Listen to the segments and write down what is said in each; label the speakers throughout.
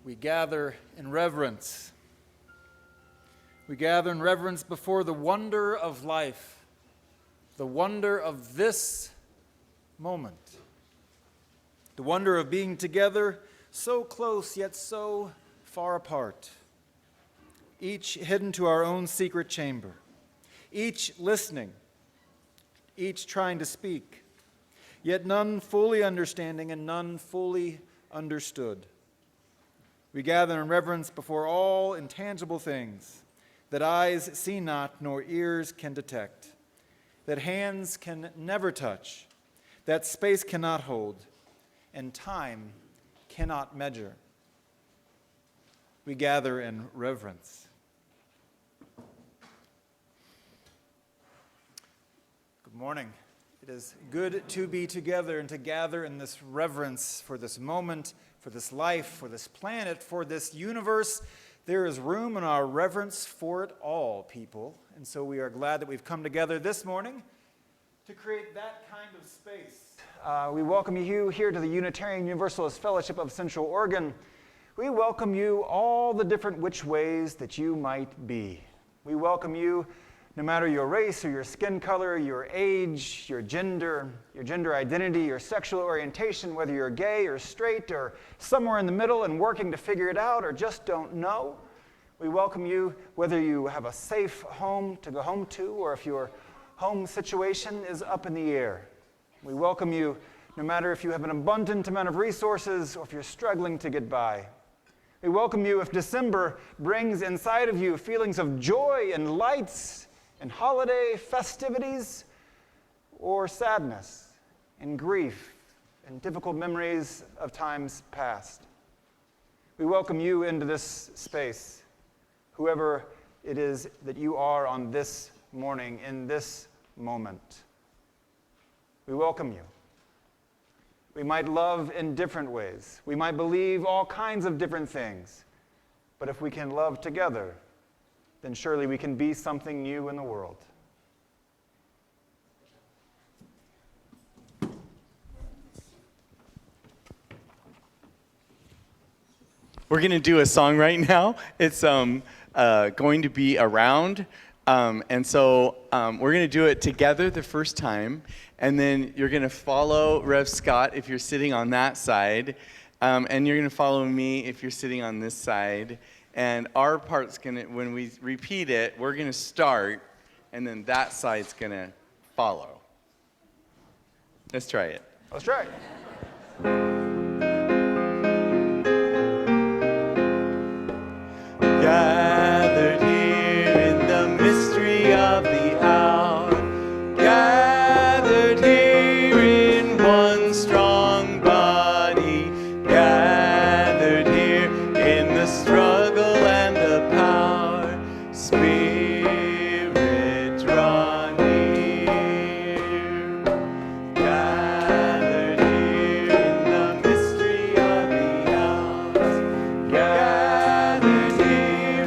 Speaker 1: We gather in reverence. We gather in reverence before the wonder of life, the wonder of this moment, the wonder of being together so close yet so far apart, each hidden to our own secret chamber, each listening, each trying to speak, yet none fully understanding and none fully understood. We gather in reverence before all intangible things that eyes see not nor ears can detect, that hands can never touch, that space cannot hold, and time cannot measure. We gather in reverence. Good morning. It is good to be together and to gather in this reverence for this moment, for this life, for this planet, for this universe. There is room in our reverence for it all, people. And so we are glad that we've come together this morning to create that kind of space. We welcome you here to the Unitarian Universalist Fellowship of Central Oregon. We welcome you all the different which ways that you might be. We welcome you no matter your race or your skin color, your age, your gender identity, your sexual orientation, whether you're gay or straight or somewhere in the middle and working to figure it out or just don't know. We welcome you whether you have a safe home to go home to or if your home situation is up in the air. We welcome you no matter if you have an abundant amount of resources or if you're struggling to get by. We welcome you if December brings inside of you feelings of joy and lights and holiday festivities, or sadness and grief and difficult memories of times past. We welcome you into this space, whoever it is that you are on this morning, in this moment. We welcome you. We might love in different ways. We might believe all kinds of different things. But if we can love together, then surely we can be something new in the world.
Speaker 2: We're going to do a song right now. It's going to be Around. And so we're going to do it together the first time. And then you're going to follow Rev Scott if you're sitting on that side. And you're going to follow me if you're sitting on this side. And our part's going to, when we repeat it, we're going to start, and then that side's going to follow. Let's try it.
Speaker 1: Let's try it.
Speaker 2: Gathered here in the mystery of the hour, gathered here in one strong body, gathered here in the struggle and the power, Spirit draw near. Gathered here in the mystery of the hours, gathered here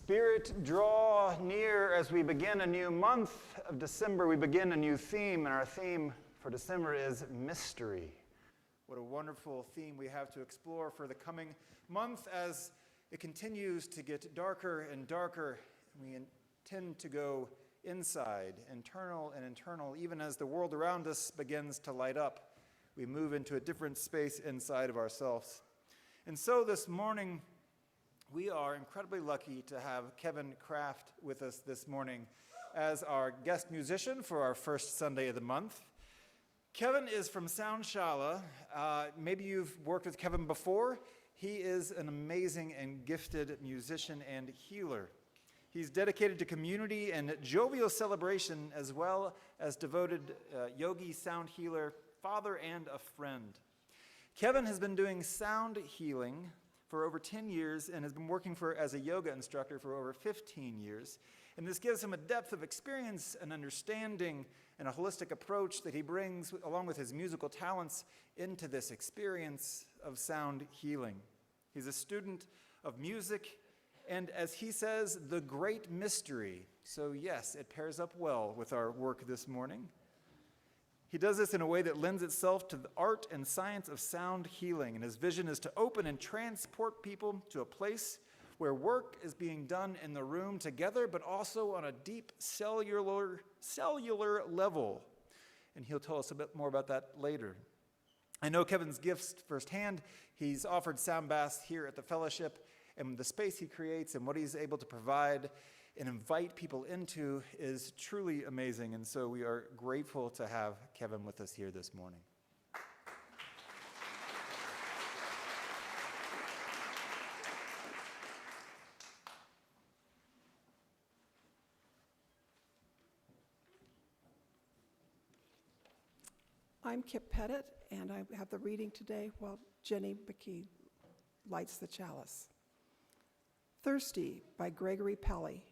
Speaker 1: Spirit, draw near as we begin a new month of December. We begin a new theme, and our theme for December is mystery. What a wonderful theme we have to explore for the coming month as it continues to get darker and darker. We intend to go inside, internal, even as the world around us begins to light up. We move into a different space inside of ourselves. And so this morning, we are incredibly lucky to have Kevin Kraft with us this morning as our guest musician for our first Sunday of the month. Kevin is from Soundshala. Maybe you've worked with Kevin before. He is an amazing and gifted musician and healer. He's dedicated to community and jovial celebration, as well as devoted yogi, sound healer, father, and a friend. Kevin has been doing sound healing for over 10 years and has been working as a yoga instructor for over 15 years. And this gives him a depth of experience and understanding and a holistic approach that he brings, along with his musical talents, into this experience of sound healing. He's a student of music and, as he says, the great mystery. So yes, it pairs up well with our work this morning. He does this in a way that lends itself to the art and science of sound healing, and his vision is to open and transport people to a place where work is being done in the room together, but also on a deep cellular level. And he'll tell us a bit more about that later. I know Kevin's gifts firsthand. He's offered sound baths here at the fellowship, and the space he creates and what he's able to provide and invite people into is truly amazing. And so we are grateful to have Kevin with us here this morning.
Speaker 3: I'm Kip Pettit, and I have the reading today while Jenny McKee lights the chalice. Thirsty by Gregory Pelly.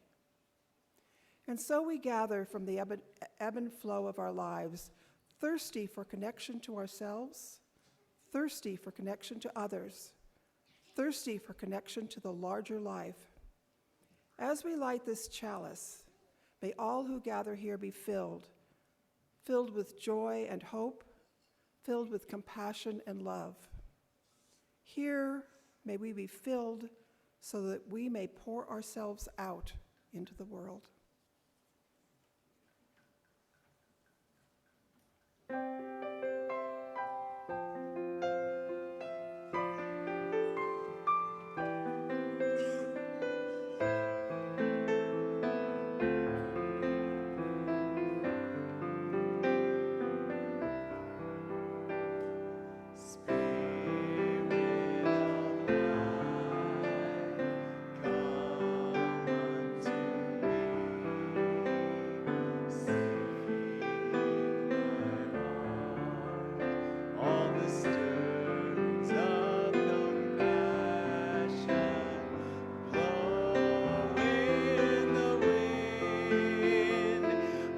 Speaker 3: And so we gather from the ebb and flow of our lives, thirsty for connection to ourselves, thirsty for connection to others, thirsty for connection to the larger life. As we light this chalice, may all who gather here be filled with joy and hope, filled with compassion and love. Here, may we be filled so that we may pour ourselves out into the world.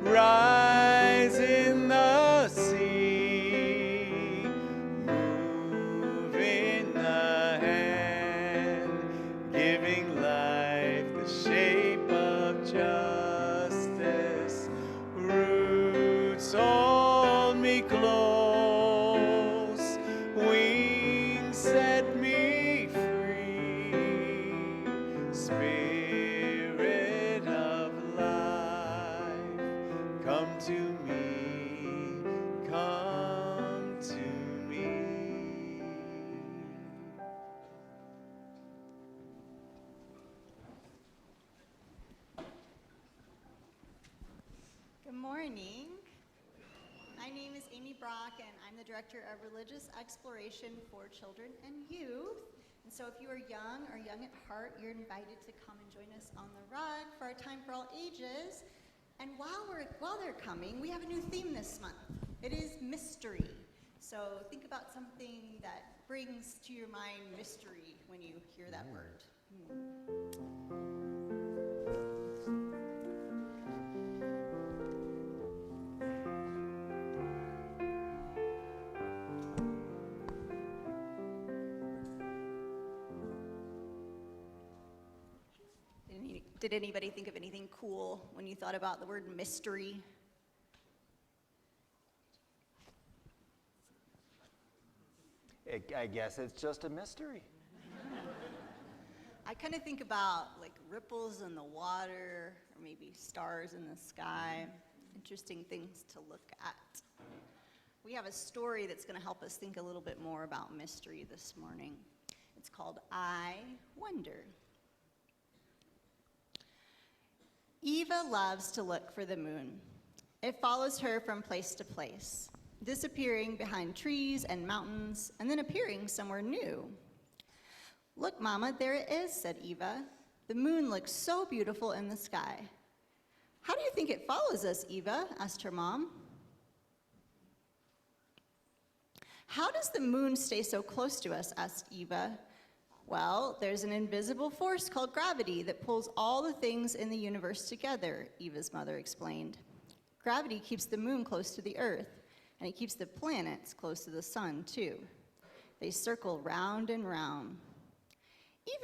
Speaker 3: Rise in the sea, move in the hand, giving life the shape of justice. Roots hold me close, wings set me free. Spirit of life, come to me, come to me.
Speaker 4: Good morning. My name is Amy Brock, and I'm the Director of Religious Exploration for Children and Youth. And so if you are young or young at heart, you're invited to come and join us on the rug for our Time for All Ages. And while they're coming, we have a new theme this month. It is mystery. So think about something that brings to your mind mystery when you hear that word. Didn't need Did anybody think of anything cool when you thought about the word mystery?
Speaker 1: I guess it's just a mystery.
Speaker 4: I kind of think about like ripples in the water, or maybe stars in the sky. Interesting things to look at. We have a story that's going to help us think a little bit more about mystery this morning. It's called I Wonder. Eva loves to look for the moon. It follows her from place to place, disappearing behind trees and mountains, and then appearing somewhere new. Look, Mama, there it is, said Eva. The moon looks so beautiful in the sky. How do you think it follows us, Eva? Asked her mom. How does the moon stay so close to us? Asked Eva. Well, there's an invisible force called gravity that pulls all the things in the universe together, Eva's mother explained. Gravity keeps the moon close to the earth, and it keeps the planets close to the sun, too. They circle round and round.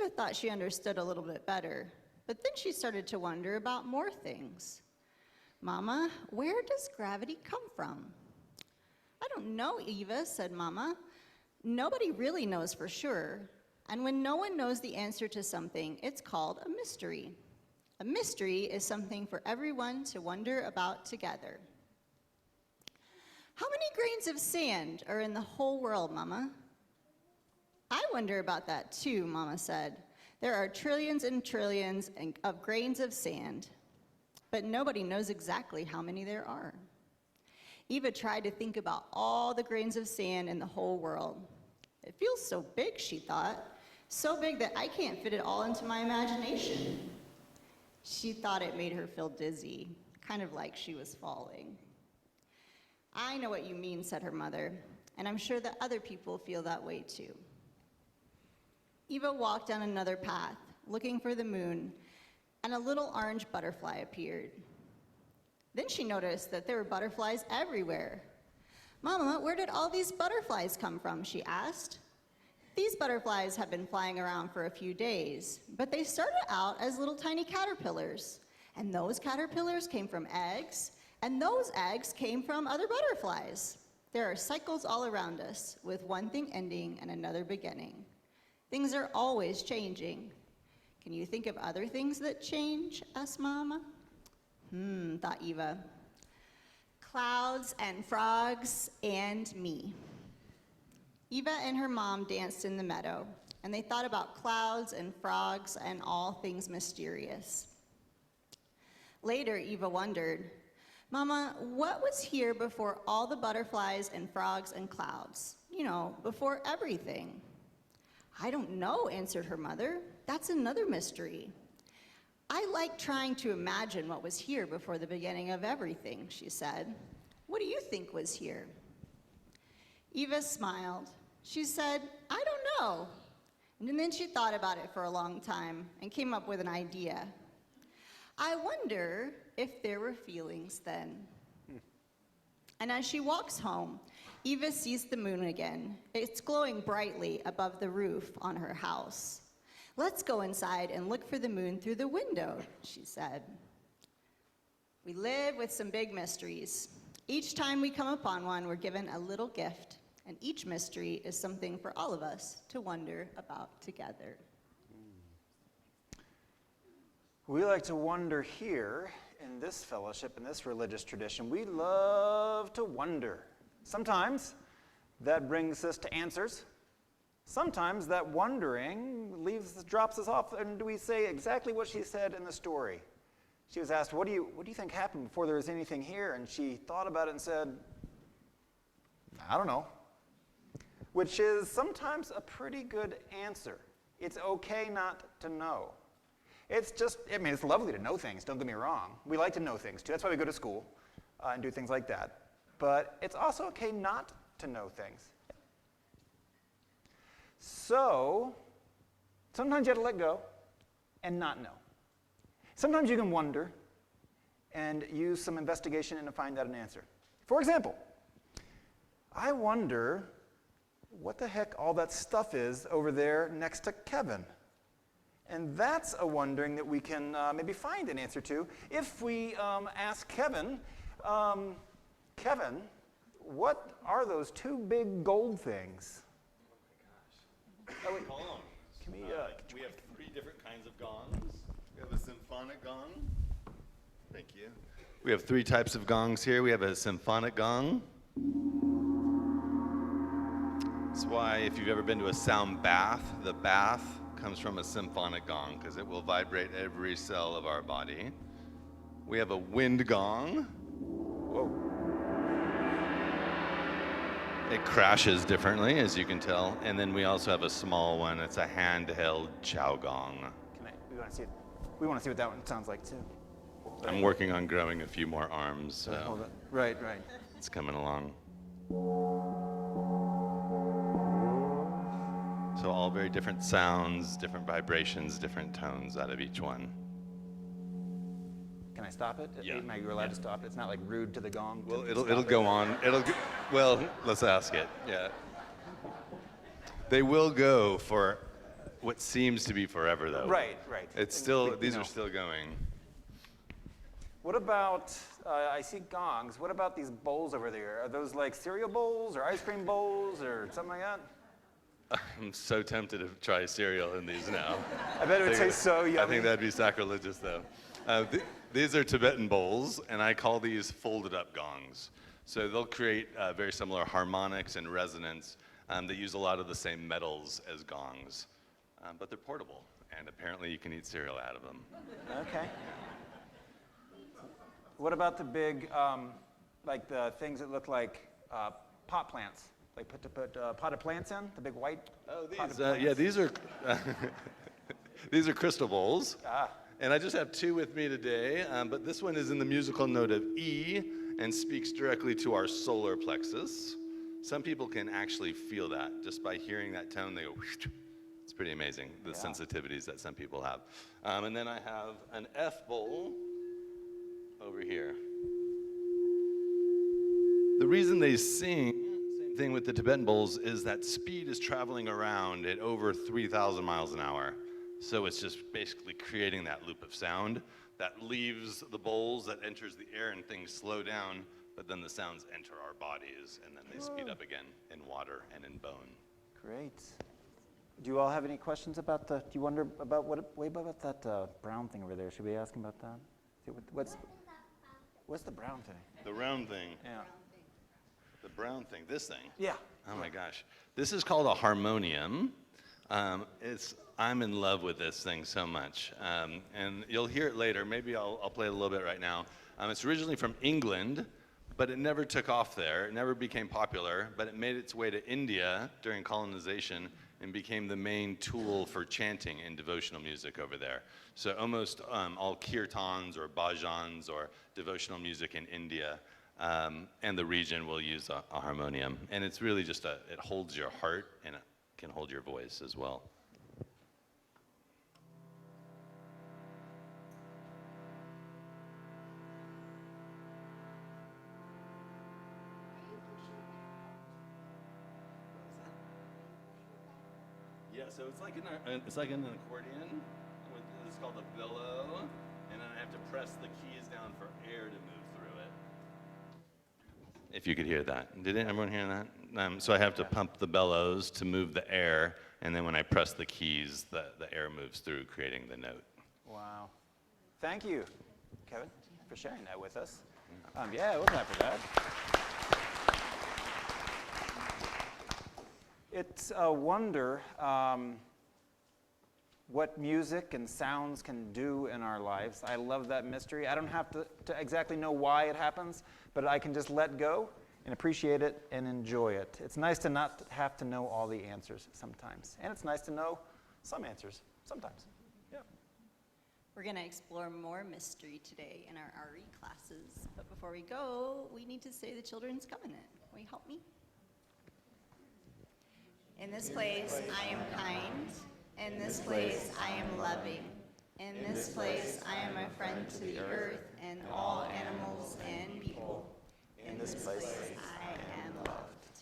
Speaker 4: Eva thought she understood a little bit better, but then she started to wonder about more things. Mama, where does gravity come from? I don't know, Eva, said Mama. Nobody really knows for sure. And when no one knows the answer to something, it's called a mystery. A mystery is something for everyone to wonder about together. How many grains of sand are in the whole world, Mama? I wonder about that too, Mama said. There are trillions and trillions of grains of sand, but nobody knows exactly how many there are. Eva tried to think about all the grains of sand in the whole world. It feels so big, she thought, so big that I can't fit it all into my imagination. She thought it made her feel dizzy, kind of like she was falling. I know what you mean, said her mother, and I'm sure that other people feel that way too. Eva walked down another path, looking for the moon, and a little orange butterfly appeared. Then she noticed that there were butterflies everywhere. Mama, where did all these butterflies come from? She asked. These butterflies have been flying around for a few days, but they started out as little tiny caterpillars. And those caterpillars came from eggs, and those eggs came from other butterflies. There are cycles all around us, with one thing ending and another beginning. Things are always changing. Can you think of other things that change? Asked Mama. Thought Eva. Clouds and frogs and me. Eva and her mom danced in the meadow, and they thought about clouds and frogs and all things mysterious. Later, Eva wondered, Mama, what was here before all the butterflies and frogs and clouds? You know, before everything. I don't know, answered her mother. That's another mystery. I like trying to imagine what was here before the beginning of everything, she said. What do you think was here? Eva smiled. She said, I don't know. And then she thought about it for a long time and came up with an idea. I wonder if there were feelings then. And as she walks home, Eva sees the moon again. It's glowing brightly above the roof on her house. Let's go inside and look for the moon through the window, she said. We live with some big mysteries. Each time we come upon one, we're given a little gift, and each mystery is something for all of us to wonder about together.
Speaker 1: We like to wonder here in this fellowship, in this religious tradition. We love to wonder. Sometimes that brings us to answers. Sometimes that wondering drops us off, and we say exactly what she said in the story. She was asked, what do you think happened before there was anything here? And she thought about it and said, I don't know. Which is sometimes a pretty good answer. It's okay not to know. It's lovely to know things, don't get me wrong. We like to know things too. That's why we go to school and do things like that. But it's also okay not to know things. So, sometimes you have to let go and not know. Sometimes you can wonder and use some investigation and find out an answer. For example, I wonder what the heck all that stuff is over there next to Kevin. And that's a wondering that we can maybe find an answer to if we ask Kevin, Kevin, what are those two big gold things? Oh, wait.
Speaker 5: Gongs.
Speaker 1: Can we,
Speaker 5: We have 3 different kinds of gongs. We have a symphonic gong. Thank you. We have 3 types of gongs here. We have a symphonic gong. That's why if you've ever been to a sound bath, the bath comes from a symphonic gong because it will vibrate every cell of our body. We have a wind gong.
Speaker 1: Whoa.
Speaker 5: It crashes differently, as you can tell. And then we also have a small one. It's a handheld chow gong.
Speaker 1: We want to see it. We want to see what that one sounds like too.
Speaker 5: I'm working on growing a few more arms, so
Speaker 1: Hold on. Right, right.
Speaker 5: it's coming along. So all very different sounds, different vibrations, different tones out of each one.
Speaker 1: Can I stop it?
Speaker 5: Yeah.
Speaker 1: Am I allowed to stop it? It's not like rude to the gong.
Speaker 5: Well,
Speaker 1: to
Speaker 5: it'll
Speaker 1: stop
Speaker 5: go
Speaker 1: it?
Speaker 5: on. Well, let's ask it. Yeah. They will go for what seems to be forever, though.
Speaker 1: Right, right.
Speaker 5: It's
Speaker 1: And
Speaker 5: still,
Speaker 1: we-
Speaker 5: these
Speaker 1: you
Speaker 5: are
Speaker 1: know.
Speaker 5: still going.
Speaker 1: What about, I see gongs. What about these bowls over there? Are those like cereal bowls or ice cream bowls or something like that?
Speaker 5: I'm so tempted to try cereal in these now.
Speaker 1: I bet it would taste so yummy.
Speaker 5: I think that'd be sacrilegious, though. These are Tibetan bowls, and I call these folded-up gongs. So they'll create very similar harmonics and resonance that use a lot of the same metals as gongs. But they're portable, and apparently you can eat cereal out of them.
Speaker 1: Okay. What about the big, like the things that look like pot plants? Like put potted plants in, the big white.
Speaker 5: Oh,
Speaker 1: potted
Speaker 5: these, yeah,
Speaker 1: plants?
Speaker 5: these are these are crystal bowls.
Speaker 1: Ah.
Speaker 5: And I just have 2 with me today, but this one is in the musical note of E and speaks directly to our solar plexus. Some people can actually feel that just by hearing that tone. They go, whoosh. It's pretty amazing, the sensitivities that some people have. And then I have an F bowl over here. The reason they sing, same thing with the Tibetan bowls, is that speed is traveling around at over 3,000 miles an hour. So it's just basically creating that loop of sound that leaves the bowls, that enters the air, and things slow down, but then the sounds enter our bodies, and then they speed up again in water and in bone.
Speaker 1: Great. Do you all have any questions about do you wonder about what about that brown thing over there? Should we ask him about that? What's the brown thing?
Speaker 5: The round thing,
Speaker 1: Yeah.
Speaker 5: the brown thing, this thing.
Speaker 1: Yeah.
Speaker 5: Oh my gosh. This is called a harmonium. I'm in love with this thing so much. And you'll hear it later. Maybe I'll play it a little bit right now. It's originally from England, but it never took off there. It never became popular, but it made its way to India during colonization and became the main tool for chanting in devotional music over there. So almost all kirtans or bhajans or devotional music in India and the region will use a harmonium. And it's really just it holds your heart and it can hold your voice as well. Yeah, so it's like an accordion. It's called a bellow, and then I have to press the keys down for air to move through it. If you could hear that. Did everyone hear that? So I have to pump the bellows to move the air, and then when I press the keys, the air moves through, creating the note.
Speaker 1: Wow. Thank you, Kevin, for sharing that with us. Yeah, we'll clap for that. It's a wonder what music and sounds can do in our lives. I love that mystery. I don't have to exactly know why it happens, but I can just let go and appreciate it and enjoy it. It's nice to not have to know all the answers sometimes. And it's nice to know some answers sometimes. Yeah.
Speaker 4: We're going to explore more mystery today in our RE classes. But before we go, we need to say the children's covenant. Will you help me? In this place, I am kind. In this place, I am loving. In this place, I am a friend to the earth and all animals and people. In this place, I am loved.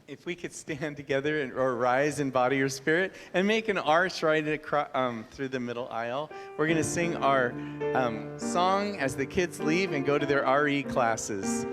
Speaker 2: if we could stand together or rise in body or spirit and make an arch right across, through the middle aisle. We're going to sing our song as the kids leave and go to their RE classes.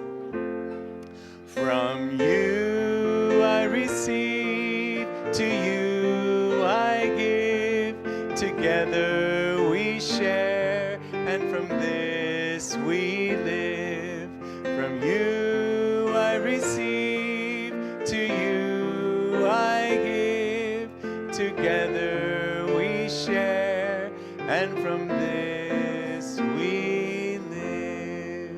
Speaker 2: From you I receive, to you I give, together we share, and from this we live. From you I receive, to you I give, together we share, and from this we live.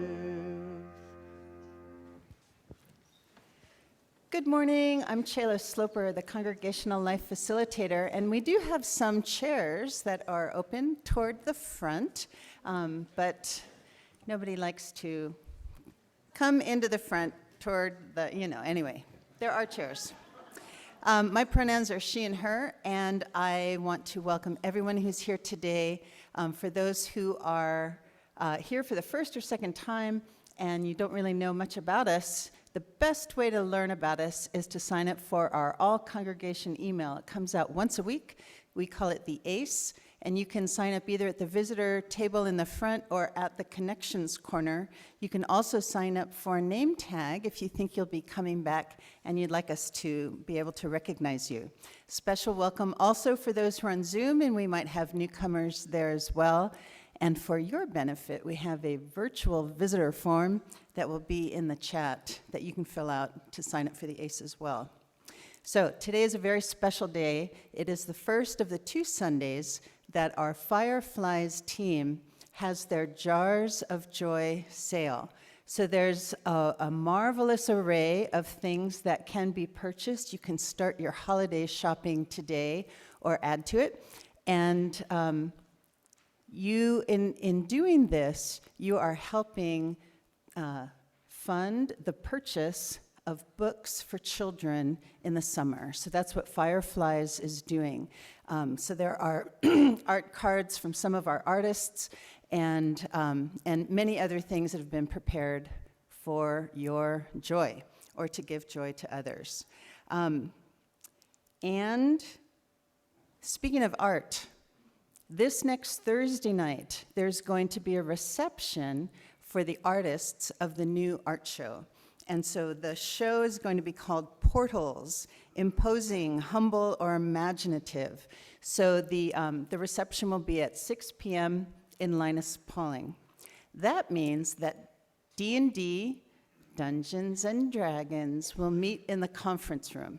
Speaker 6: Good morning. I'm Chayla Sloper, the Congregational Life Facilitator, and we do have some chairs that are open toward the front, but nobody likes to come into the front toward the, anyway, there are chairs. My pronouns are she and her, and I want to welcome everyone who's here today. For those who are here for the first or second time and you don't really know much about us, the best way to learn about us is to sign up for our all-congregation email. It comes out once a week. We call it the ACE, and you can sign up either at the visitor table in the front or at the connections corner. You can also sign up for a name tag if you think you'll be coming back and you'd like us to be able to recognize you. Special welcome also for those who are on Zoom, and we might have newcomers there as well. And for your benefit, we have a virtual visitor form that will be in the chat that you can fill out to sign up for the ACE as well. So today is a very special day. It is the first of the 2 Sundays that our Fireflies team has their Jars of Joy sale. So there's a marvelous array of things that can be purchased. You can start your holiday shopping today or add to it. And you, in doing this, you are helping fund the purchase of books for children in the summer. So that's what Fireflies is doing. So there are art cards from some of our artists and many other things that have been prepared for your joy or to give joy to others. And speaking of art, this next Thursday night, there's going to be a reception for the artists of the new art show. And so the show is going to be called Portals, Imposing, Humble, or Imaginative. So the reception will be at 6 p.m. in Linus Pauling. That means that D&D, Dungeons and Dragons, will meet in the conference room.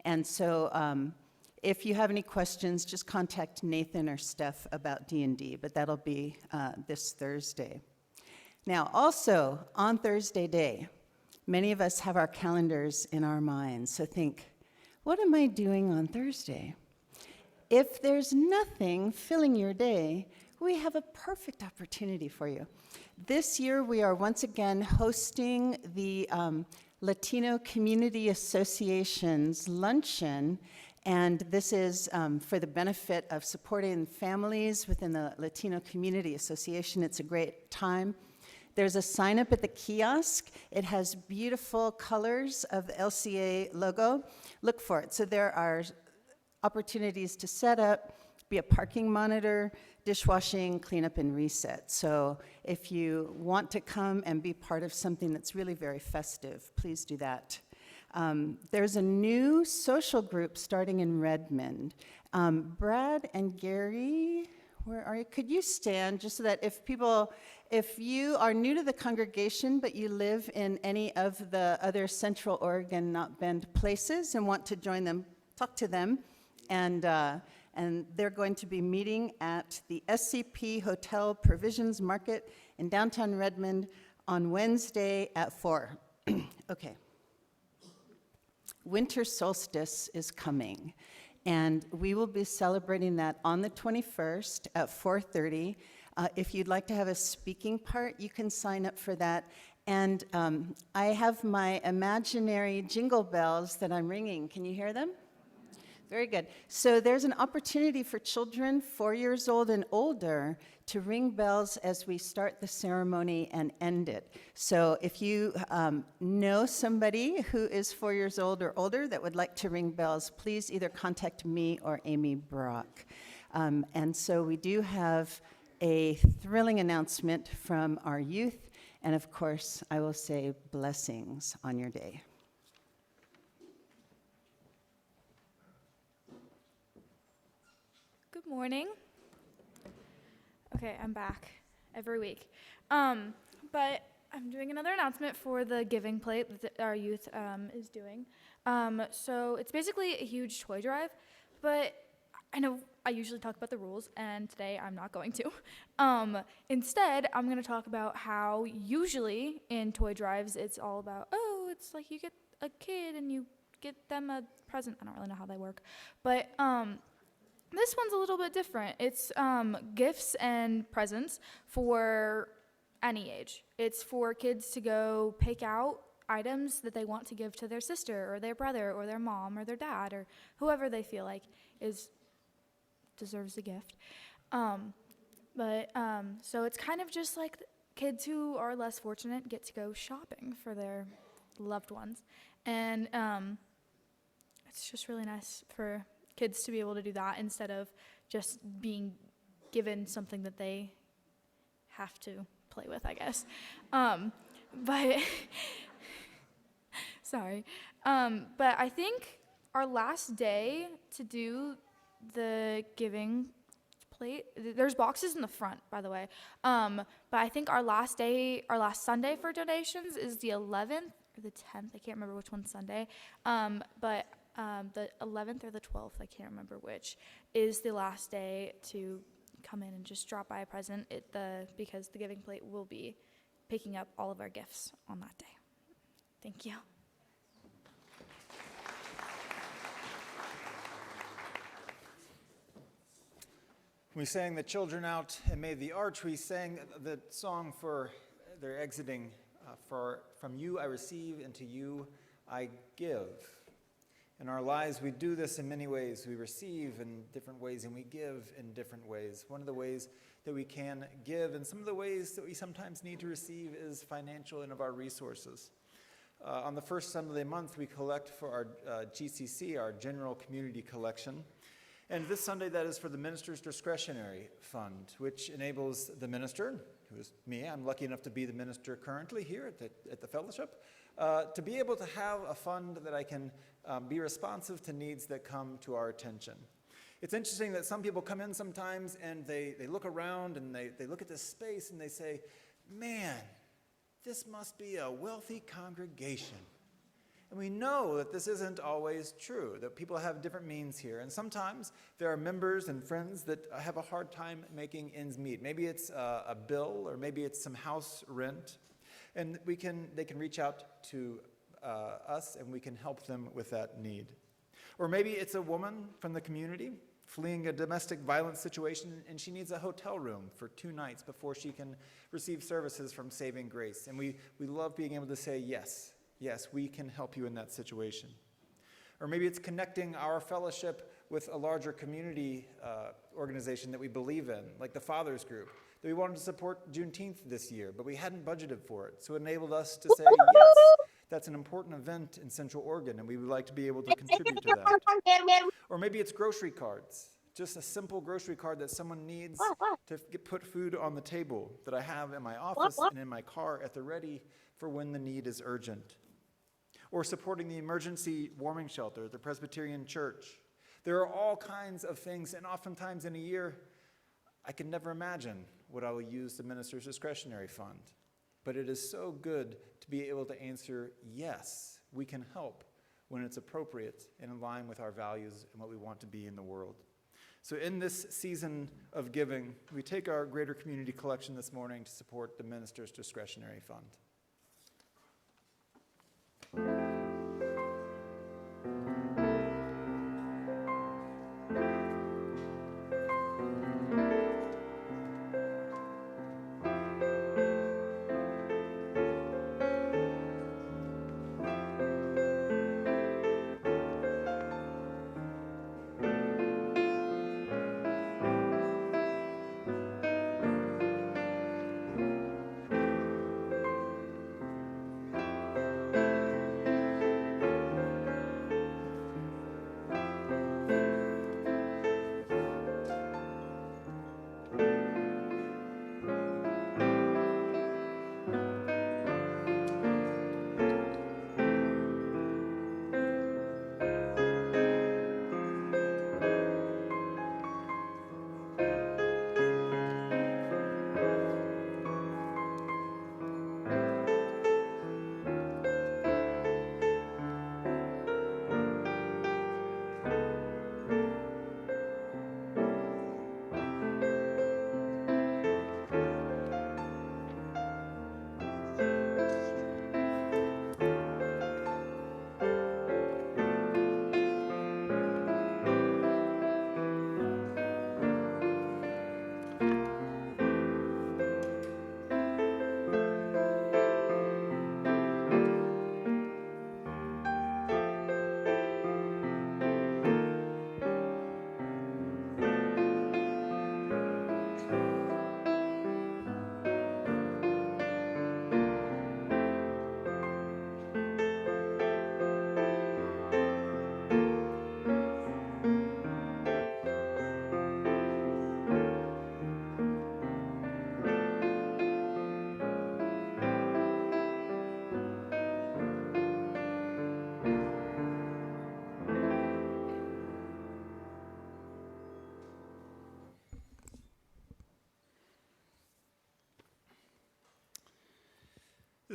Speaker 6: And so if you have any questions, just contact Nathan or Steph about D&D, but that'll be this Thursday. Now, also, on Thursday day, many of us have our calendars in our minds, so think, what am I doing on Thursday? If there's nothing filling your day, we have a perfect opportunity for you. This year, we are once again hosting the Latino Community Association's luncheon, and this is for the benefit of supporting families within the Latino Community Association. It's a great time. There's a sign up at the kiosk. It has beautiful colors of the LCA logo. Look for it. So there are opportunities to set up, be a parking monitor, dishwashing, cleanup, and reset. So if you want to come and be part of something that's really very festive, please do that. There's a new social group starting in Redmond. Brad and Gary, where are you? Could you stand just so that if you are new to the congregation, but you live in any of the other Central Oregon Not Bend places and want to join them, talk to them. And they're going to be meeting at the SCP Hotel Provisions Market in downtown Redmond on Wednesday at 4. Okay. Winter solstice is coming, and we will be celebrating that on the 21st at 4:30. If you'd like to have a speaking part, you can sign up for that. And I have my imaginary jingle bells that I'm ringing. Can you hear them? Very good. So there's an opportunity for children 4 years old and older to ring bells as we start the ceremony and end it. So if you know somebody who is 4 years old or older that would like to ring bells, please either contact me or Amy Brock. And so we do have a thrilling announcement from our youth. And of course, I will say blessings on your day.
Speaker 7: Good morning. Okay, I'm back every week. But I'm doing another announcement for the giving plate that our youth is doing. So it's basically a huge toy drive, but I know I usually talk about the rules, and today I'm not going to. Instead, I'm going to talk about how usually in toy drives it's all about, oh, it's like you get a kid and you get them a present. I don't really know how they work. But this one's a little bit different. It's gifts and presents for any age. It's for kids to go pick out items that they want to give to their sister or their brother or their mom or their dad or whoever they feel like deserves the gift. So it's kind of just like kids who are less fortunate get to go shopping for their loved ones. And it's just really nice for kids to be able to do that instead of just being given something that they have to play with, I guess. But sorry. But I think our last day to do the giving plate, there's boxes in the front, by the way. But I think our last Sunday for donations is the 11th or the 10th. I can't remember which one's Sunday. But the 11th or the 12th, I can't remember which, is the last day to come in and just drop by a present because the giving plate will be picking up all of our gifts on that day. Thank you.
Speaker 1: We sang the children out and made the arch. We sang the song for their exiting, from you I receive and to you I give. In our lives, we do this in many ways. We receive in different ways and we give in different ways. One of the ways that we can give and some of the ways that we sometimes need to receive is financial and of our resources. On the first Sunday of the month, we collect for our GCC, our General Community Collection. And this Sunday, that is for the minister's discretionary fund, which enables the minister, who is me, I'm lucky enough to be the minister currently here at the fellowship, to be able to have a fund that I can be responsive to needs that come to our attention. It's interesting that some people come in sometimes and they look around and they look at this space and they say, man, this must be a wealthy congregation. And we know that this isn't always true, that people have different means here. And sometimes there are members and friends that have a hard time making ends meet. Maybe it's a bill or maybe it's some house rent. And they can reach out to us and we can help them with that need. Or maybe it's a woman from the community fleeing a domestic violence situation and she needs a hotel room for 2 nights before she can receive services from Saving Grace. And we love being able to say yes. Yes, we can help you in that situation. Or maybe it's connecting our fellowship with a larger community organization that we believe in, like the Fathers Group, that we wanted to support Juneteenth this year, but we hadn't budgeted for it. So it enabled us to say, yes, that's an important event in Central Oregon, and we would like to be able to contribute to that. Or maybe it's grocery cards, just a simple grocery card that someone needs to put food on the table that I have in my office and in my car at the ready for when the need is urgent. Or supporting the emergency warming shelter at the Presbyterian Church. There are all kinds of things, and oftentimes in a year, I can never imagine what I will use the minister's discretionary fund. But it is so good to be able to answer, yes, we can help when it's appropriate and in line with our values and what we want to be in the world. So in this season of giving, we take our greater community collection this morning to support the minister's discretionary fund.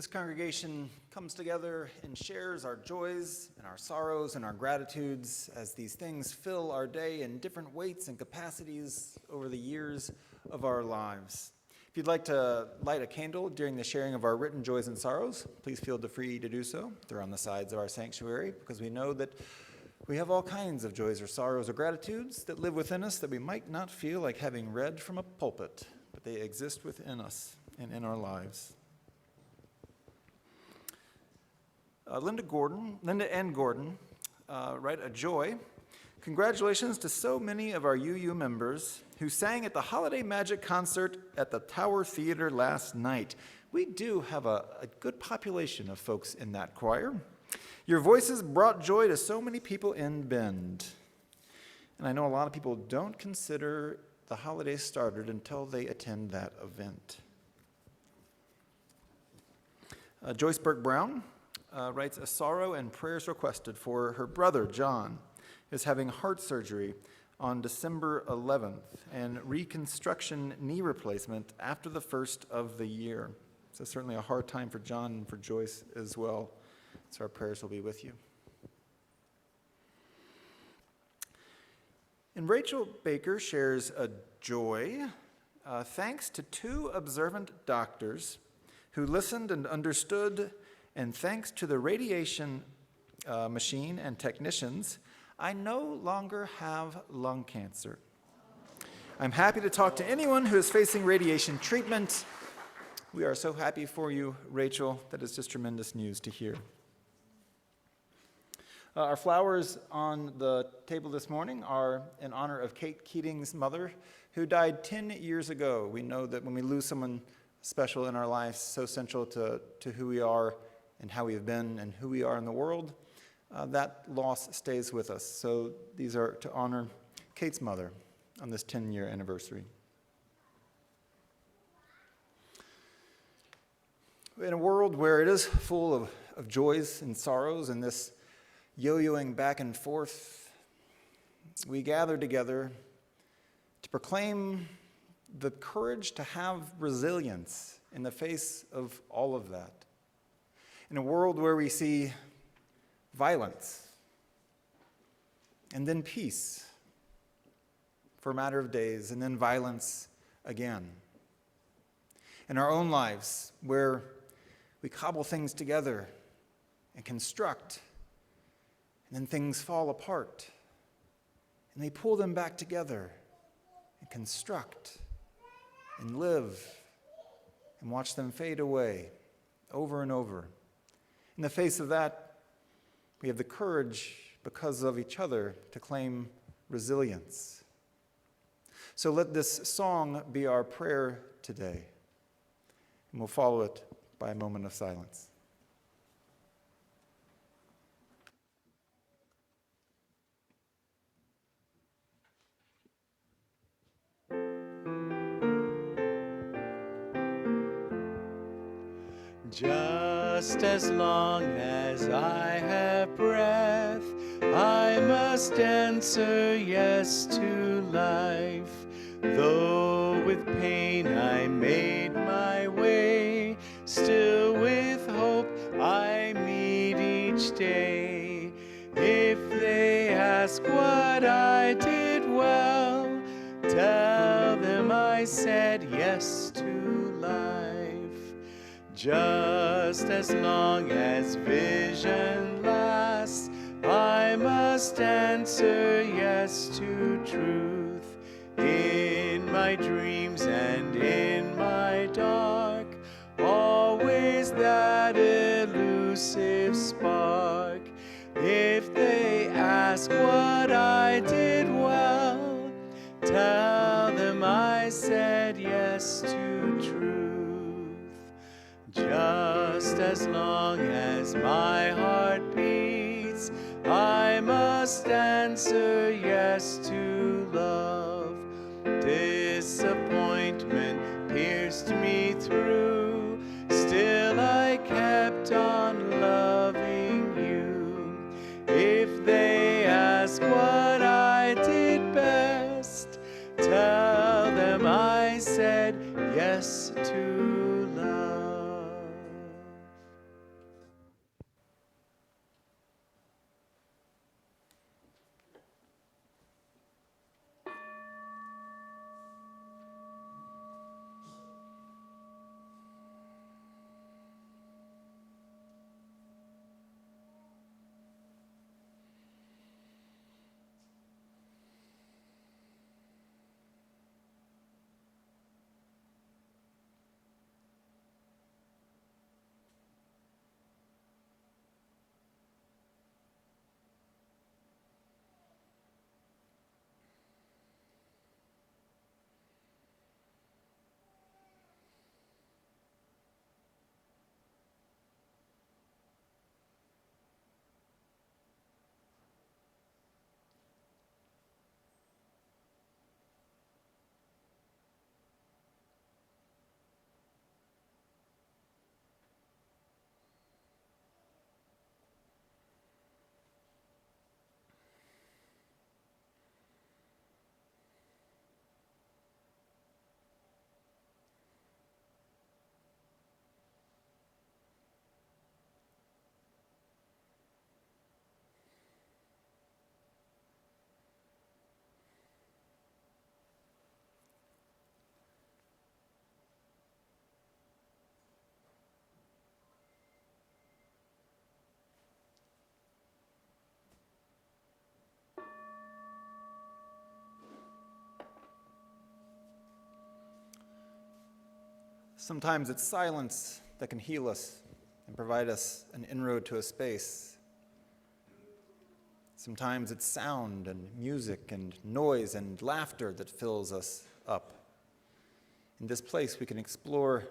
Speaker 1: This congregation comes together and shares our joys and our sorrows and our gratitudes as these things fill our day in different weights and capacities over the years of our lives. If you'd like to light a candle during the sharing of our written joys and sorrows, please feel free to do so. They're on the sides of our sanctuary, because we know that we have all kinds of joys or sorrows or gratitudes that live within us that we might not feel like having read from a pulpit, but they exist within us and in our lives. Linda and Gordon write a joy. Congratulations to so many of our UU members who sang at the Holiday Magic concert at the Tower Theater last night. We do have a good population of folks in that choir. Your voices brought joy to so many people in Bend. And I know a lot of people don't consider the holidays started until they attend that event. Joyce Burke Brown writes a sorrow and prayers requested for her brother, John, is having heart surgery on December 11th and reconstruction knee replacement after the first of the year. So certainly a hard time for John and for Joyce as well. So our prayers will be with you. And Rachel Baker shares a joy thanks to 2 observant doctors who listened and understood, and thanks to the radiation machine and technicians, I no longer have lung cancer. I'm happy to talk to anyone who is facing radiation treatment. We are so happy for you, Rachel. That is just tremendous news to hear. Our flowers on the table this morning are in honor of Kate Keating's mother, who died 10 years ago. We know that when we lose someone special in our lives, so central to who we are and how we have been and who we are in the world, that loss stays with us. So these are to honor Kate's mother on this 10-year anniversary. In a world where it is full of joys and sorrows and this yo-yoing back and forth, we gather together to proclaim the courage to have resilience in the face of all of that. In a world where we see violence and then peace for a matter of days and then violence again. In our own lives where we cobble things together and construct, and then things fall apart and they pull them back together and construct and live and watch them fade away over and over. In the face of that, we have the courage, because of each other, to claim resilience. So let this song be our prayer today, and we'll follow it by a moment of silence.
Speaker 2: Just as long as I have breath, I must answer yes to life. Though with pain I made my way, still with hope I meet each day. If they ask what I did well, tell them I said yes to life. Just as long as vision lasts, I must answer yes to truth. In my dreams and in my dark, always that elusive spark. If they ask what I did well, tell them I said yes to truth. Just as long as my heart beats, I must answer yes to love. Disappointment pierced me through, still I kept on loving you. If they ask what I did best, tell them I said yes to love.
Speaker 1: Sometimes it's silence that can heal us and provide us an inroad to a space. Sometimes it's sound and music and noise and laughter that fills us up. In this place, we can explore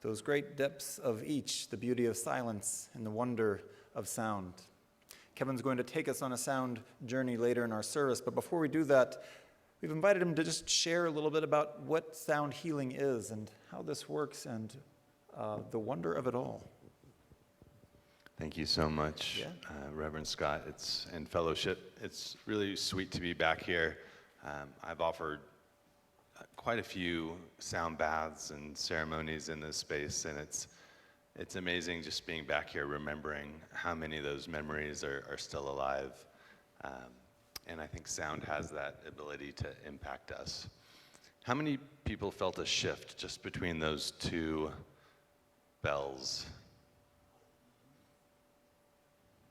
Speaker 1: those great depths of each, the beauty of silence and the wonder of sound. Kevin's going to take us on a sound journey later in our service, but before we do that, we've invited him to just share a little bit about what sound healing is and how this works and the wonder of it all.
Speaker 5: Thank you so much, Reverend Scott. And fellowship. It's really sweet to be back here. I've offered quite a few sound baths and ceremonies in this space, and it's amazing just being back here, remembering how many of those memories are still alive. And I think sound has that ability to impact us. How many people felt a shift just between those two bells?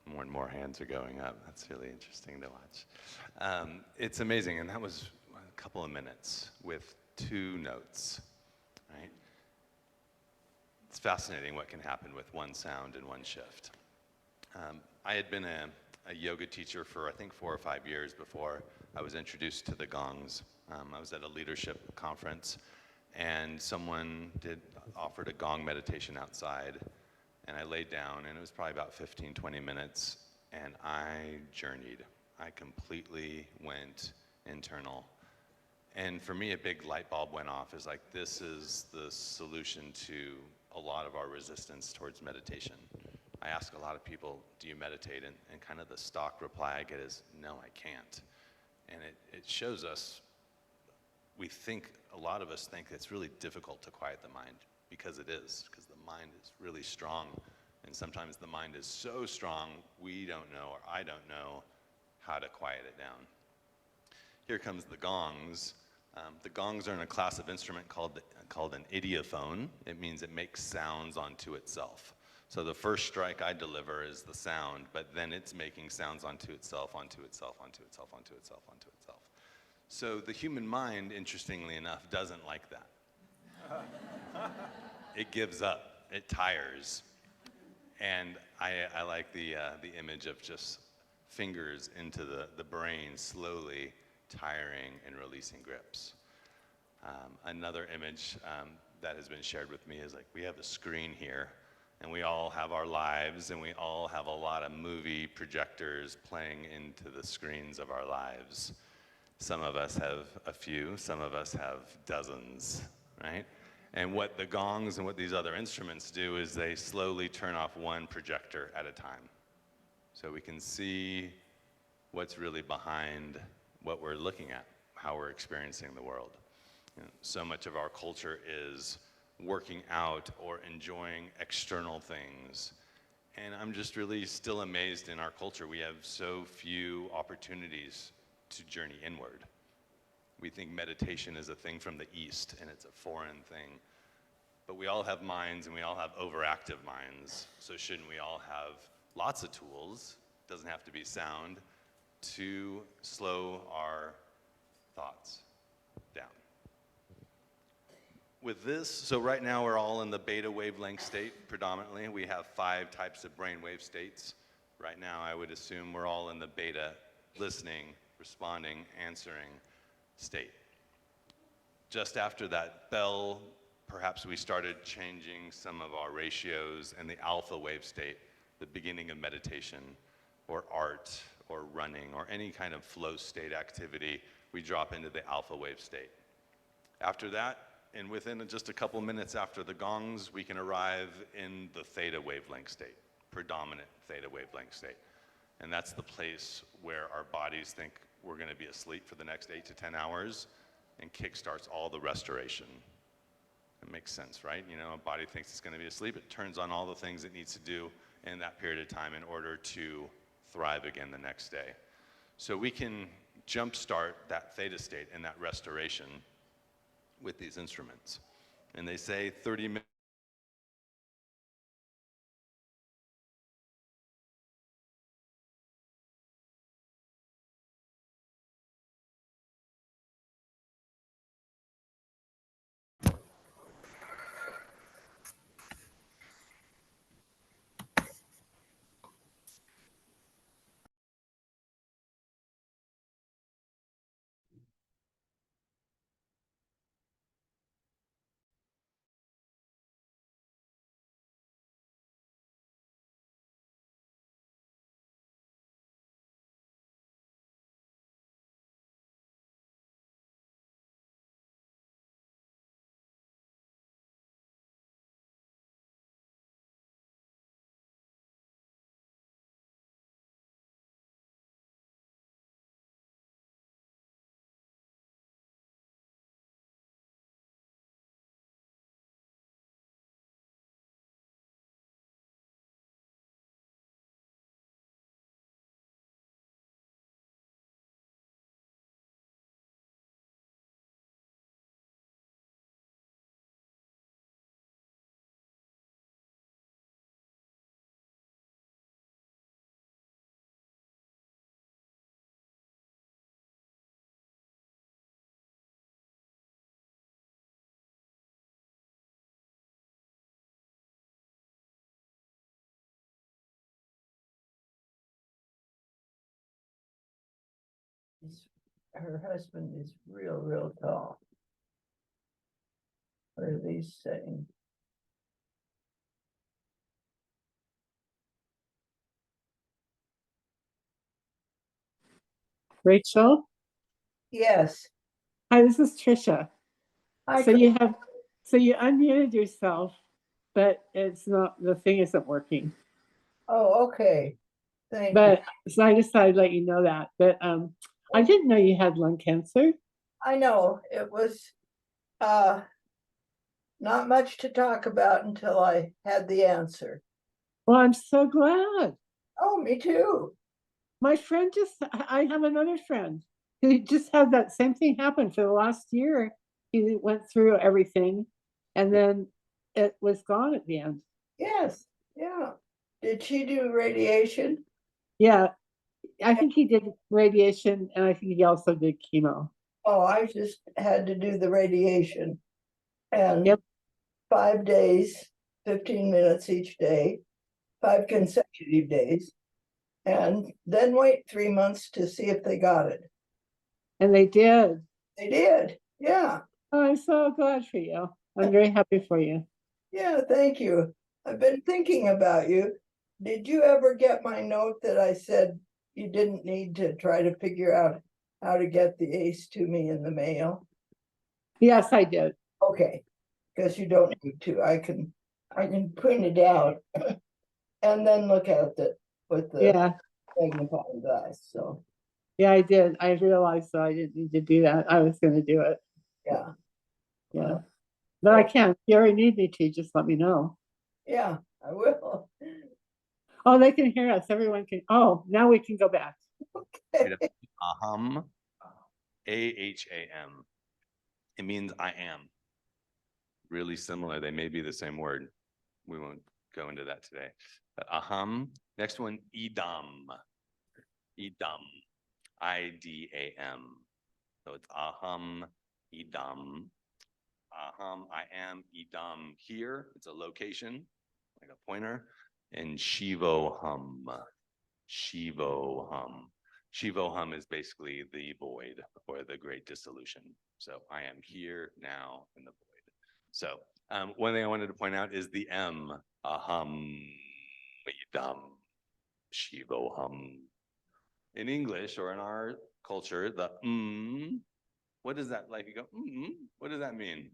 Speaker 5: More and more hands are going up. That's really interesting to watch. It's amazing, and that was a couple of minutes with 2 notes, right? It's fascinating what can happen with one sound and one shift. I had been a yoga teacher for, I think, 4 or 5 years before I was introduced to the gongs. I was at a leadership conference, and someone offered a gong meditation outside. And I laid down, and it was probably about 15, 20 minutes, and I journeyed. I completely went internal. And for me, a big light bulb went off. It's like, this is the solution to a lot of our resistance towards meditation. I ask a lot of people, do you meditate? And kind of the stock reply I get is, no, I can't. And it shows us, a lot of us think it's really difficult to quiet the mind, because it is, because the mind is really strong. And sometimes the mind is so strong, we don't know, or I don't know, how to quiet it down. Here comes the gongs. The gongs are in a class of instrument called an idiophone. It means it makes sounds onto itself. So the first strike I deliver is the sound, but then it's making sounds onto itself, onto itself, onto itself, onto itself, onto itself. So the human mind, interestingly enough, doesn't like that. It gives up, it tires. And I like the image of just fingers into the brain, slowly tiring and releasing grips. Another image that has been shared with me is like, we have a screen here, and we all have our lives, and we all have a lot of movie projectors playing into the screens of our lives. Some of us have a few, some of us have dozens, right? And what the gongs and what these other instruments do is they slowly turn off one projector at a time. So we can see what's really behind what we're looking at, how we're experiencing the world. You know, so much of our culture is working out or enjoying external things. And I'm just really still amazed in our culture. We have so few opportunities to journey inward. We think meditation is a thing from the East, and it's a foreign thing. But we all have minds, and we all have overactive minds. So shouldn't we all have lots of tools, doesn't have to be sound, to slow our thoughts down? With this, so right now we're all in the beta wavelength state predominantly. We have 5 types of brainwave states. Right now I would assume we're all in the beta, listening, responding, answering state. Just after that bell, perhaps we started changing some of our ratios, and the alpha wave state, the beginning of meditation or art or running or any kind of flow state activity, we drop into the alpha wave state. After that, and within just a couple minutes after the gongs, we can arrive in the theta wavelength state, predominant theta wavelength state. And that's the place where our bodies think we're going to be asleep for the next 8 to 10 hours and kickstarts all the restoration. It makes sense, right? You know, a body thinks it's going to be asleep. It turns on all the things it needs to do in that period of time in order to thrive again the next day. So we can jumpstart that theta state and that restoration with these instruments. And they say 30 minutes.
Speaker 8: her husband is real tall. What are these saying?
Speaker 9: Rachel?
Speaker 8: Yes.
Speaker 9: Hi, this is Trisha.
Speaker 8: I
Speaker 9: So you unmuted yourself, but it's not, the thing isn't working.
Speaker 8: Oh, okay. Thank you.
Speaker 9: But, so I just thought I'd let you know that. But I didn't know you had lung cancer.
Speaker 8: I know it was not much to talk about until I had the answer.
Speaker 9: Well, I'm so glad.
Speaker 8: Oh, me too.
Speaker 9: My friend I have another friend who just had that same thing happen for the last year. He went through everything and then it was gone at the end.
Speaker 8: Yes, yeah. Did she do radiation?
Speaker 9: Yeah, I think he did radiation and I think he also did chemo.
Speaker 8: Oh, I just had to do the radiation. And
Speaker 9: Yep.
Speaker 8: 5 days, 15 minutes each day, 5 consecutive days. And then wait 3 months to see if they got it.
Speaker 9: And they did.
Speaker 8: They did, yeah.
Speaker 9: Oh, I'm so glad for you. I'm very happy for you.
Speaker 8: Yeah, thank you. I've been thinking about you. Did you ever get my note that I said you didn't need to try to figure out how to get the ACE to me in the mail?
Speaker 9: Yes, I did.
Speaker 8: Okay, because you don't need to. I can print it out and then look at it with the
Speaker 9: Yeah,
Speaker 8: magnifying glass. So
Speaker 9: yeah, I did. I realized that I didn't need to do that. I was going to do it.
Speaker 8: yeah,
Speaker 9: Yeah. But I can. If you already need me to, just let me know.
Speaker 8: yeah, I will.
Speaker 9: Oh, they can hear us. Everyone can. Oh, now we can go back.
Speaker 5: Aham, A-H-A-M. It means I am. Really similar. They may be the same word. We won't go into that today. But aham. Next one, idam. Idam. I-D-A-M. So it's aham, idam. Aham, I am, idam. Here, it's a location, like a pointer. And shivoham. Shivoham. Shivoham is basically the void or the great dissolution. So I am here now in the void. So one thing I wanted to point out is the M. Aham, idam, shivoham. In English or in our culture, the what does that, like you go, what does that mean?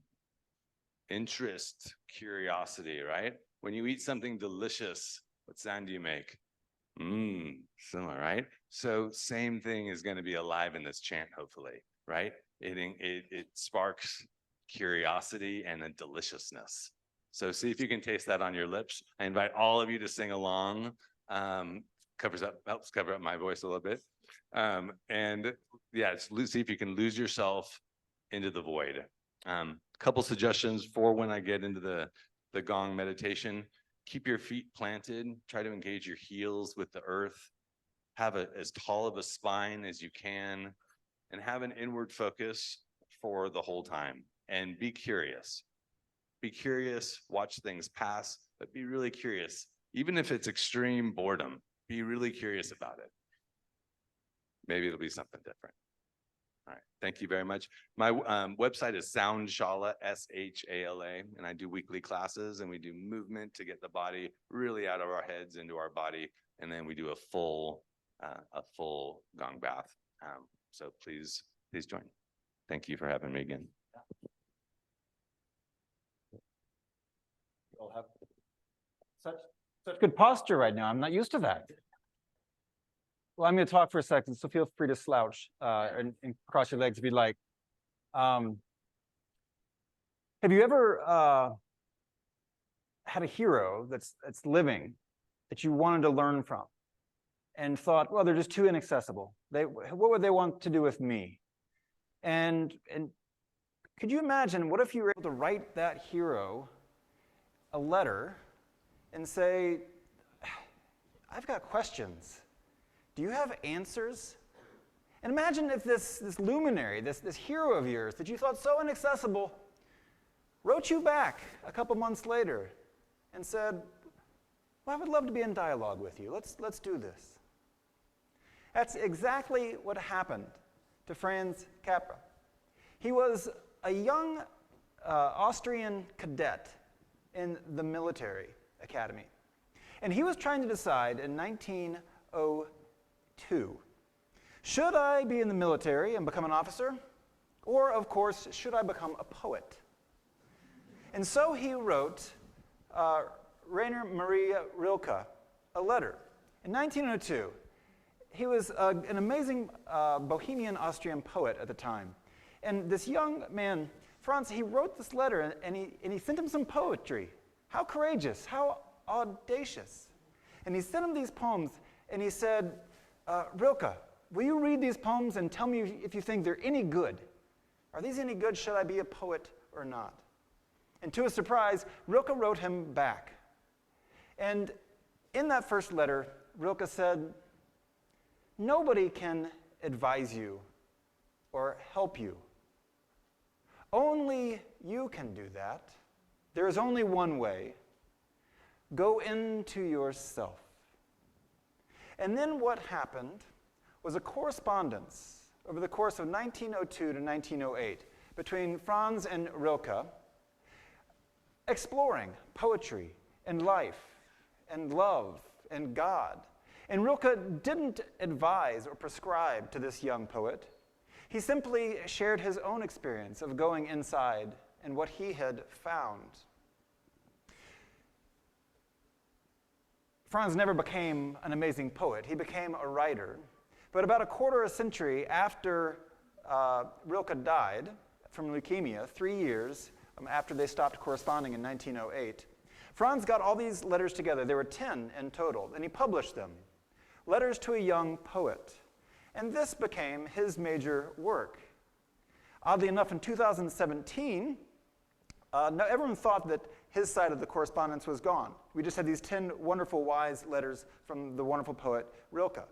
Speaker 5: Interest, curiosity, right? When you eat something delicious, what sound do you make? Similar, right? So same thing is going to be alive in this chant, hopefully, right? It sparks curiosity and a deliciousness. So see if you can taste that on your lips. I invite all of you to sing along. Helps cover up my voice a little bit. And yeah, see if you can lose yourself into the void. Couple suggestions for when I get into the gong meditation. Keep your feet planted, try to engage your heels with the earth, have as tall of a spine as you can, and have an inward focus for the whole time. And be curious. Be curious, watch things pass, but be really curious. Even if it's extreme boredom, be really curious about it. Maybe it'll be something different. All right, thank you very much. My website is Soundshala, S-H-A-L-A, and I do weekly classes and we do movement to get the body really out of our heads into our body, and then we do a full gong bath. So please join. Thank you for having me again.
Speaker 1: You all have such good posture right now. I'm not used to that. Well, I'm going to talk for a second, so feel free to slouch and cross your legs if you'd like. Have you ever had a hero that's living that you wanted to learn from and thought, well, they're just too inaccessible. What would they want to do with me? And could you imagine, what if you were able to write that hero a letter and say, I've got questions. Do you have answers? And imagine if this luminary, this hero of yours that you thought so inaccessible, wrote you back a couple months later and said, well, I would love to be in dialogue with you. Let's do this. That's exactly what happened to Franz Capra. He was a young Austrian cadet in the military academy. And he was trying to decide in 1902, should I be in the military and become an officer? Or, of course, should I become a poet? And so he wrote Rainer Maria Rilke a letter. In 1902, he was an amazing Bohemian Austrian poet at the time. And this young man, Franz, he wrote this letter and he sent him some poetry. How courageous, how audacious. And he sent him these poems and he said, Rilke, will you read these poems and tell me if you think they're any good? Are these any good? Should I be a poet or not? And to his surprise, Rilke wrote him back. And in that first letter, Rilke said, nobody can advise you or help you. Only you can do that. There is only one way. Go into yourself. And then what happened was a correspondence over the course of 1902 to 1908 between Franz and Rilke, exploring poetry and life and love and God. And Rilke didn't advise or prescribe to this young poet. He simply shared his own experience of going inside and what he had found. Franz never became an amazing poet. He became a writer. But about a quarter of a century after Rilke died from leukemia, 3 years after they stopped corresponding in 1908, Franz got all these letters together. There were 10 in total, and he published them. Letters to a Young Poet. And this became his major work. Oddly enough, in 2017, everyone thought that his side of the correspondence was gone. We just had these 10 wonderful, wise letters from the wonderful poet Rilke.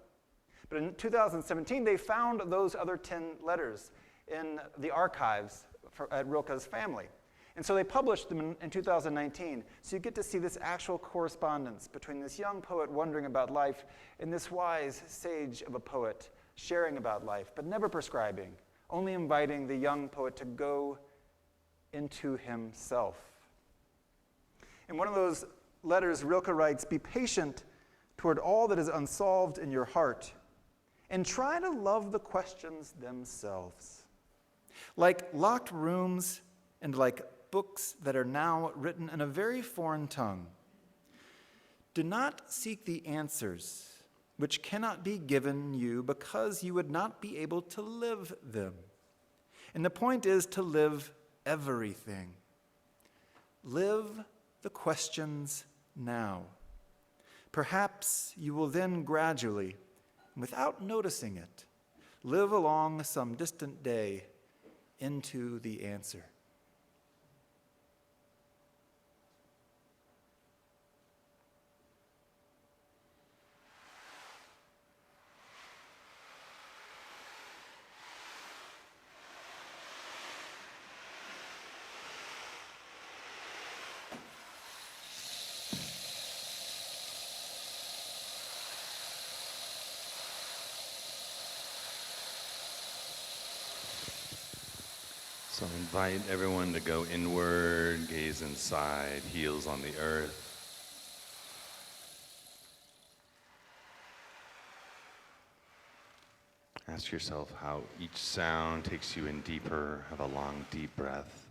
Speaker 1: But in 2017, they found those other 10 letters in the archives at Rilke's family. And so they published them in 2019. So you get to see this actual correspondence between this young poet wondering about life and this wise sage of a poet sharing about life, but never prescribing, only inviting the young poet to go into himself. In one of those letters, Rilke writes, "Be patient toward all that is unsolved in your heart, and try to love the questions themselves. Like locked rooms and like books that are now written in a very foreign tongue. Do not seek the answers which cannot be given you because you would not be able to live them. And the point is to live everything. Live the questions now. Perhaps you will then gradually, without noticing it, live along some distant day into the answer."
Speaker 5: So invite everyone to go inward, gaze inside, heels on the earth. Ask yourself how each sound takes you in deeper. Have a long, deep breath.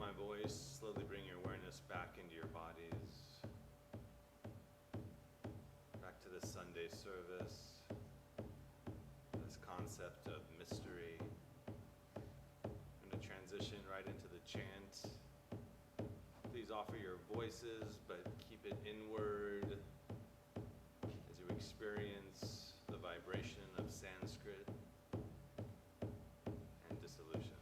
Speaker 5: my voice, slowly bring your awareness back into your bodies, back to the Sunday service, this concept of mystery. I'm going to transition right into the chant. Please offer your voices, but keep it inward as you experience the vibration of Sanskrit and dissolution.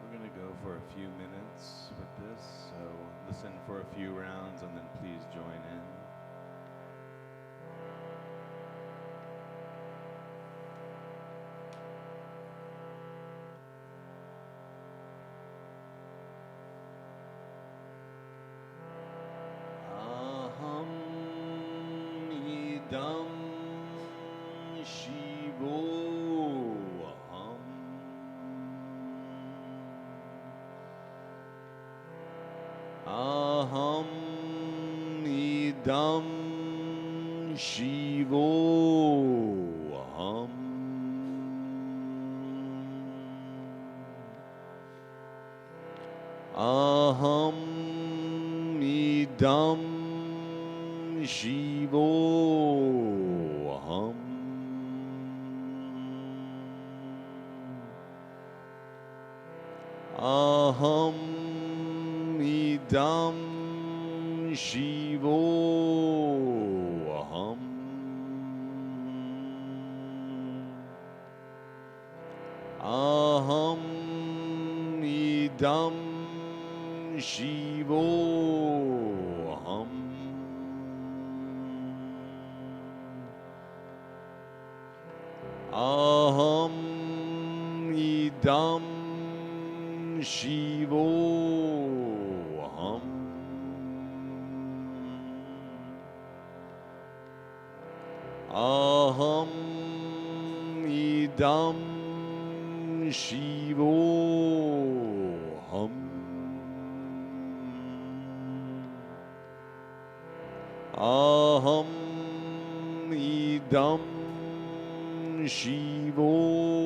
Speaker 5: We're going to go for a few minutes with this, so listen for a few rounds and then please join in. Aham idam shivo aham. Aham idam shivo aham. Aham idam shivo aham. Aham idam shivo aham. Aham idam shivo aham. Aham idam shivo aham. Aham idam shivo aham. Aham idam shivo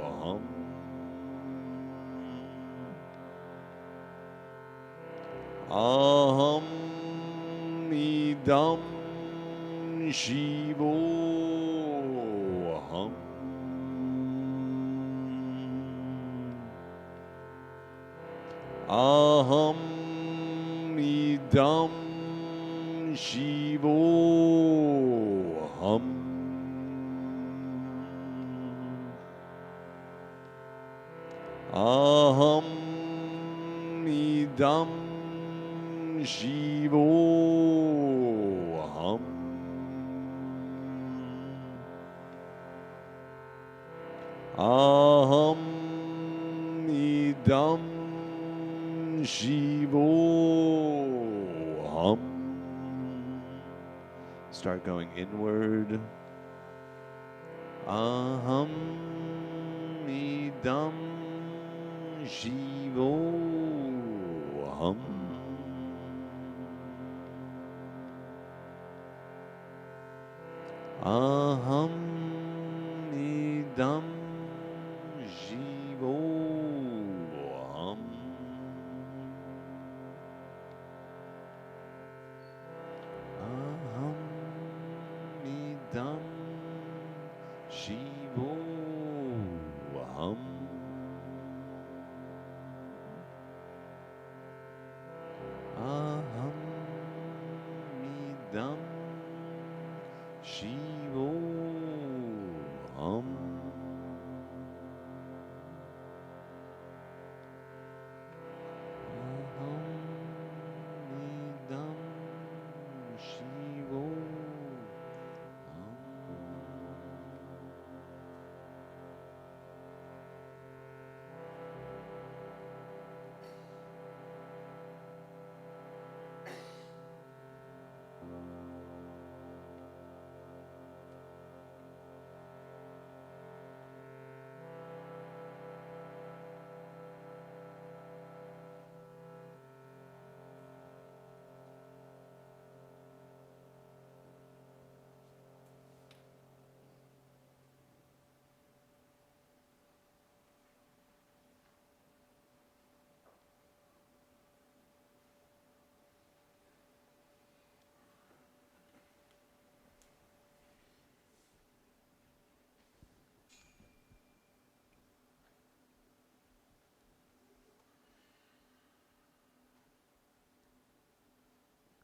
Speaker 5: aham. Aham idam shivo aham. Aham idam shivo aham. Aham idam shivo aham. Aham idam shivo aham. Start going inward. Aham idam shivo aham. Aham idam shivo aham. Aham idam shivo aham. Aham idam shivo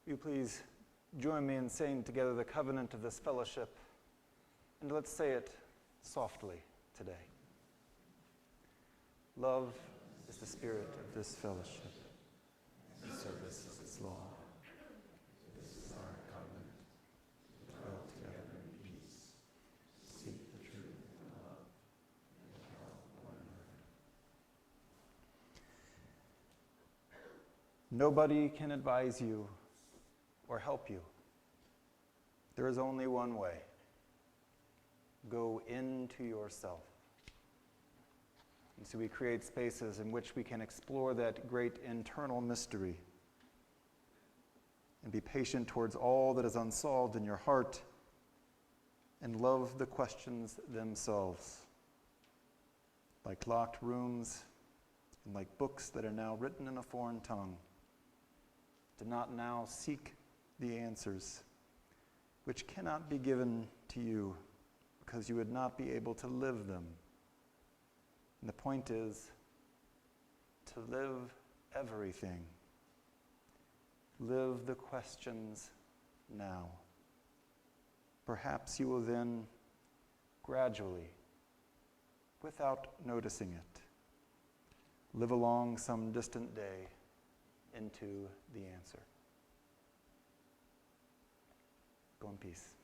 Speaker 1: will you please join me in saying together the covenant of this fellowship? And let's say it softly today. Love is the spirit of this fellowship. And service is its law. This is our covenant. Dwell together in peace. Seek the truth and love. And help one another. Nobody can advise you or help you. There is only one way. Go into yourself. And so we create spaces in which we can explore that great internal mystery and be patient towards all that is unsolved in your heart and love the questions themselves. Like locked rooms and like books that are now written in a foreign tongue. Do not now seek the answers which cannot be given to you because you would not be able to live them. And the point is to live everything. Live the questions now. Perhaps you will then gradually, without noticing it, live along some distant day into the answer. Go in peace.